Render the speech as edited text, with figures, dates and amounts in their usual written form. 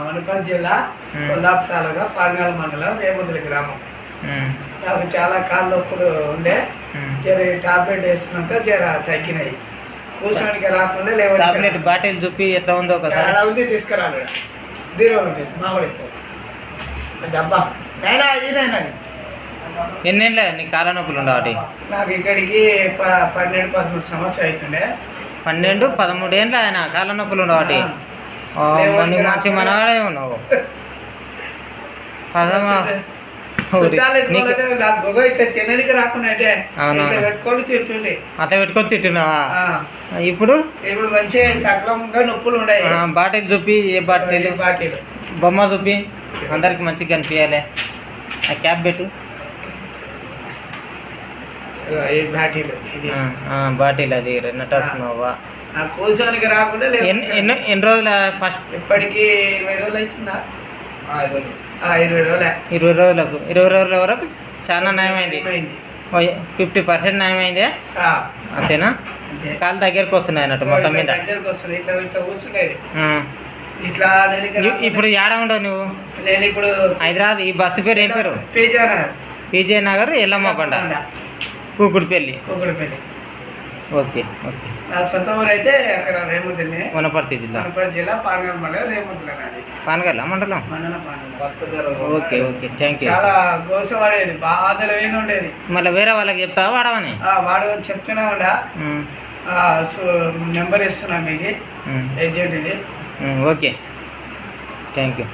వనపర్తి జిల్లా కొల్లాపు తాలూకా పానగాల మండలం రేముద్దుల గ్రామం. నాకు చాలా కాళ్ళ నొప్పులు ఉండే, జర టాబ్లెట్ వేసుకున్నాక జర తగ్గినాయి. కూర్చోనికి రాకుండా లేవు. టాబ్లెట్ బాటిల్ చూపి ఎట్లా ఉందో ఒకసారి అలా ఉంది, తీసుకురాలి. బీరువాలో తీసు మామూలు ఇస్తారు డబ్బా. అయినా ఇదైనా ఎన్నేళ్ళ నీ కాళ్ళ నొప్పులు ఉండవాటి? నాకు ఇక్కడికి 12-13 సంవత్సరాలు అవుతుండే. 12-13 ఏళ్ళ ఆయన కాళ్ళ నొప్పులు ఉండవాటి. నువ్వు మంచి మనవాడే ఉన్నావు. చెన్నైకి రాకుండా పెట్టుకొని తింటుండే. అట్లా పెట్టుకొని తింటున్నావా? ఇప్పుడు ఇప్పుడు మంచిగా సక్రమంగా నొప్పులు ఉన్నాయి. బాటిల్ చూపి, ఏ బాటిల్ బొమ్మ చూపి అందరికి మంచిగా కనిపించాలి. ఆ క్యాప్ పెట్టు. బాటిల్ అది నటస్నోవా. కూర్చోనికి రాకుండా ఎన్ని రోజుల ఫస్ట్? ఇప్పటికి 20 రోజులు అవుతుందా? 20 రోజులే. 20 రోజులకు 20 రోజుల వరకు చాలా నయమైంది. 50% నయమైంది అంతేనా? కాలు దగ్గరకు వస్తున్నాయి అన్నట్టు మొత్తం మీద. ఇప్పుడు ఏడ ఉండవు నువ్వు? నేను ఇప్పుడు హైదరాబాద్. ఈ బస్సు పేరు ఏం పేరు? పీజే నగర్ ఎల్లమ్మ కొండ, కూకుడుపల్లి. Okay okay. నా సొంత ఊరు అయితే అక్కడ రేముద్దులే, వనపర్తి జిల్లా. వనపర్తి జిల్లా పానగల్ మండలం రేముద్దుల. పానగల్ మండలం. Okay okay, thank you. చాలా గోస పడేది, బాధలు ఏమైనా ఉండేది. మళ్ళీ వేరే వాళ్ళకి చెప్తావా వాడమని? వాడు చెప్తూనే ఉండా. నెంబర్ ఇస్తున్నా మీది, ఏజెంట్ ఇది. Okay, thank you.